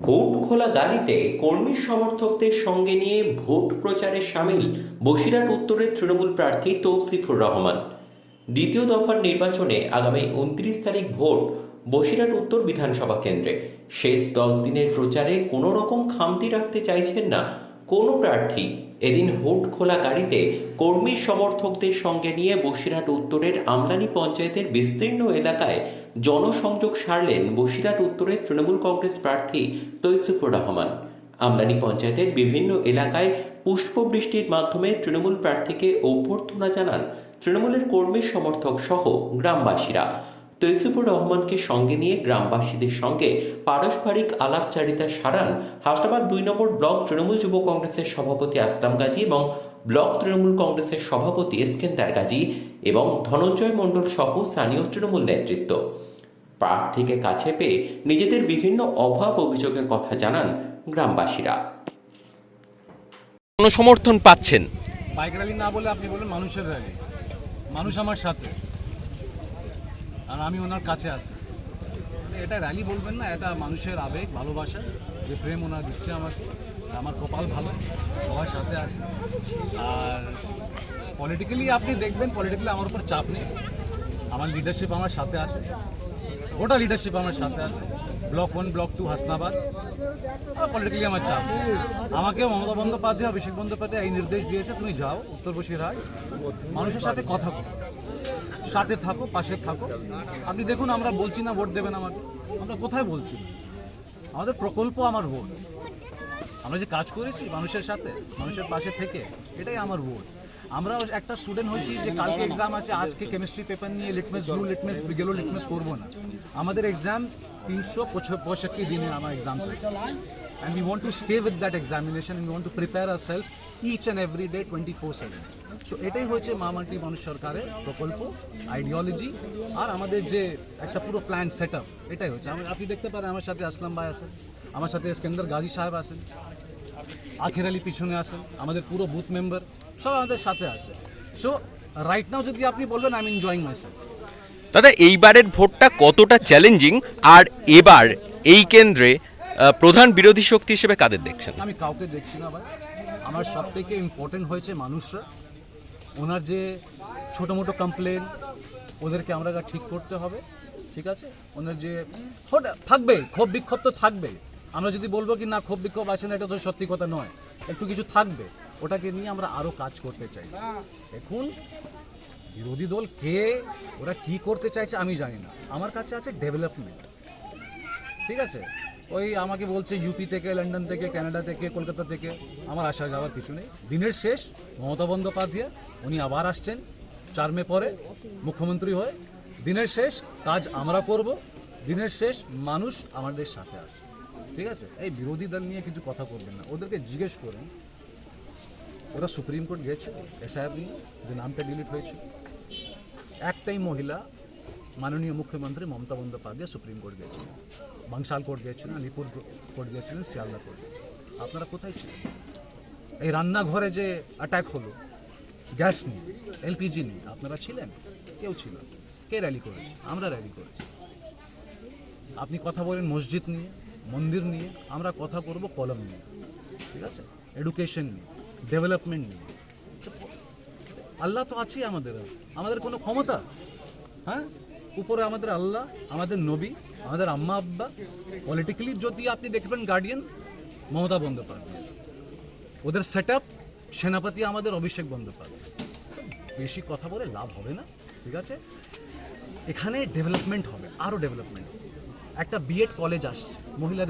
Vote খোলা গাড়িতে কর্মী সমর্থকদের সঙ্গে নিয়ে ভোট প্রচারে সামিল বসিরহাট উত্তরের তৃণমূল প্রার্থী তৌসিফুর রহমান। দ্বিতীয় দফার নির্বাচনে আগামী 29 তারিখ ভোট বসিরহাট উত্তর বিধানসভা কেন্দ্রে। শেষ 10 দিনের প্রচারে কোনো রকম খামতি রাখতে চাইছেন না কোনো প্রার্থী। এদিন ভোট খোলা গাড়িতে কর্মী সমর্থকদের সঙ্গে নিয়ে বসিরহাট উত্তরের আমলানি পঞ্চায়েতের বিস্তীর্ণ এলাকায় জনসংযোগ সারলেন বসিরহাট উত্তরের তৃণমূল কংগ্রেস প্রার্থী তৌসিফুর রহমান। আমলানি পঞ্চায়েতের বিভিন্ন এলাকায় পুষ্পবৃষ্টির মাধ্যমে তৃণমূল প্রার্থীকে অভ্যর্থনা জানান তৃণমূলের কর্মী সমর্থক সহ গ্রামবাসীরা। তৌসিফুর রহমানকে সঙ্গে নিয়ে গ্রামবাসীদের সঙ্গে পারস্পরিক আলাপচারিতা সারান হাসনাবাদ 2 নম্বর ব্লক তৃণমূল যুব কংগ্রেসের সভাপতি আসলাম গাজী এবং ব্লক তৃণমূল কংগ্রেসের সভাপতি এসকেন্দার গাজী এবং ধনঞ্জয় মণ্ডল সহ স্থানীয় তৃণমূল নেতৃত্ব। প্রার্থীকে কাছে পেয়ে নিজেদের বিভিন্ন অভাব অভিযোগের কথা জানান গ্রামবাসীরা। সমর্থন পাচ্ছেন? বাইক র্যালি না বলে আপনি বলেন মানুষের র্যালি। মানুষ আমার সাথে আর আমি ওনার কাছে আছি। এটা র্যালি বলবেন না, এটা মানুষের আবেগ, ভালোবাসা, যে প্রেম ওনার দিচ্ছে আমাকে। আমার কপাল ভালো, সবার সাথে আছে। আর পলিটিক্যালি আপনি দেখবেন, পলিটিক্যালি আমার উপর চাপ নেই। আমার লিডারশিপ আমার সাথে আছে, গোটা লিডারশিপ আমার সাথে আছে। Block 1, block 2 Hasnabad. পলিটিক্যালি আমার চাপ। আমাকে মমতা বন্দ্যোপাধ্যায়, অভিষেক বন্দ্যোপাধ্যায় এই নির্দেশ দিয়েছে, তুমি যাও উত্তর বসিরহাট, মানুষের সাথে কথা বলো, সাথে থাকো, পাশে থাকো। আপনি দেখুন, আমরা বলছি না ভোট দেবেন আমাকে, আমরা কোথায় বলছি? আমাদের প্রকল্প আমার ভোট। আমরা যে কাজ করেছি মানুষের সাথে, মানুষের পাশে থেকে, এটাই আমার ভোট। আমরা একটা স্টুডেন্ট হয়েছি যে কালকে এক্সাম আছে, আজকে কেমিস্ট্রি পেপার নিয়ে লিটমাস ব্লু লিটমাস গেলো লিটমাস করবো না। আমাদের এক্সাম 365 দিনে আমার এক্সাম থাকে। And we want to stay with that examination and we want to prepare ourselves each and every day 24/7. So এটাই হচ্ছে মা মাটি মানুষ সরকারের প্রকল্প, আইডিওলজি আর আমাদের যে একটা পুরো প্ল্যান সেট আপ, এটাই হচ্ছে। আপনি দেখতে পারেন আমার সাথে আসলাম ভাই আছেন, আমার সাথে এসকেন্দার গাজী সাহেব আছেন, আখির আলী পিছনে আছেন, আমাদের পুরো বুথ মেম্বার সব আমাদের সাথে আছে। সো রাইট নাও যদি আপনি বলবেন, আই এম এনজয়িং মাইসেলফ। দাদা, এইবারের ভোটটা কতটা চ্যালেঞ্জিং, আর এবার এই কেন্দ্রে প্রধান বিরোধী শক্তি হিসেবে কাদের দেখছেন? আমি কাউকে দেখছি না ভাই। আমার সব থেকে ইম্পর্টেন্ট হয়েছে মানুষরা। ওনার যে ছোটো মোটো কমপ্লেন, ওদেরকে আমরা ঠিক করতে হবে, ঠিক আছে? ওনার যে থাকবে ক্ষোভ বিক্ষোভ তো থাকবে। আমরা যদি বলবো কি না ক্ষোভ বিক্ষোভ আছে না, এটা তো সত্যি কথা নয়, একটু কিছু থাকবে। ওটাকে নিয়ে আমরা আরও কাজ করতে চাই। এখন বিরোধী দল কে, ওরা কি করতে চাইছে আমি জানি না। আমার কাছে আছে ডেভেলপমেন্ট, ঠিক আছে? ওই আমাকে বলছে ইউপি থেকে, লন্ডন থেকে, কানাডা থেকে, কলকাতা থেকে, আমার আসা যাওয়ার কিছু নেই। দিনের শেষ মমতা বন্দ্যোপাধ্যায় উনি আবার আসছেন 4 মে পরে মুখ্যমন্ত্রী হয়ে। দিনের শেষ কাজ আমরা করব, দিনের শেষ মানুষ আমাদের সাথে আসে, ঠিক আছে? এই বিরোধী দল নিয়ে কিছু কথা করবেন না। ওদেরকে জিজ্ঞেস করুন, ওরা সুপ্রিম কোর্ট গেছে এসআইআর নিয়ে, যে নামটা ডিলিট হয়েছে। একটাই মহিলা মাননীয় মুখ্যমন্ত্রী মমতা বন্দ্যোপাধ্যায় সুপ্রিম কোর্ট গিয়েছিলেন, বাংশাল কোর্ট গিয়েছিলেন, আলিপুর কোর্ট গিয়েছিলেন, শিয়ালদা কোর্ট গিয়েছিলেন। আপনারা কোথায় ছিলেন? এই রান্নাঘরে যে অ্যাটাক হলো গ্যাস নিয়ে, এলপিজি নিয়ে, আপনারা ছিলেন? কেউ ছিল? কে র্যালি করেছে? আমরা র্যালি করেছি। আপনি কথা বলেন মসজিদ নিয়ে, মন্দির নিয়ে, আমরা কথা করব কলম নিয়ে, ঠিক আছে? এডুকেশন নিয়ে, ডেভেলপমেন্ট নিয়ে। আল্লাহ তো আছেই আমাদের, আমাদের কোনো ক্ষমতা? হ্যাঁ, উপরে আমাদের আল্লাহ, আমাদের নবী, আমাদের আম্মা আব্বা। পলিটিক্যালি যদি আপনি দেখবেন গার্ডিয়ান মমতা বন্দ্যোপাধ্যায়, ওদের সেট আপ সেনাপতি আমাদের অভিষেক বন্দ্যোপাধ্যায়। বেশি কথা বলে লাভ হবে না, ঠিক আছে? এখানে ডেভেলপমেন্ট হবে, আরও ডেভেলপমেন্ট। একটা বিএড কলেজ আসছে মহিলাদের।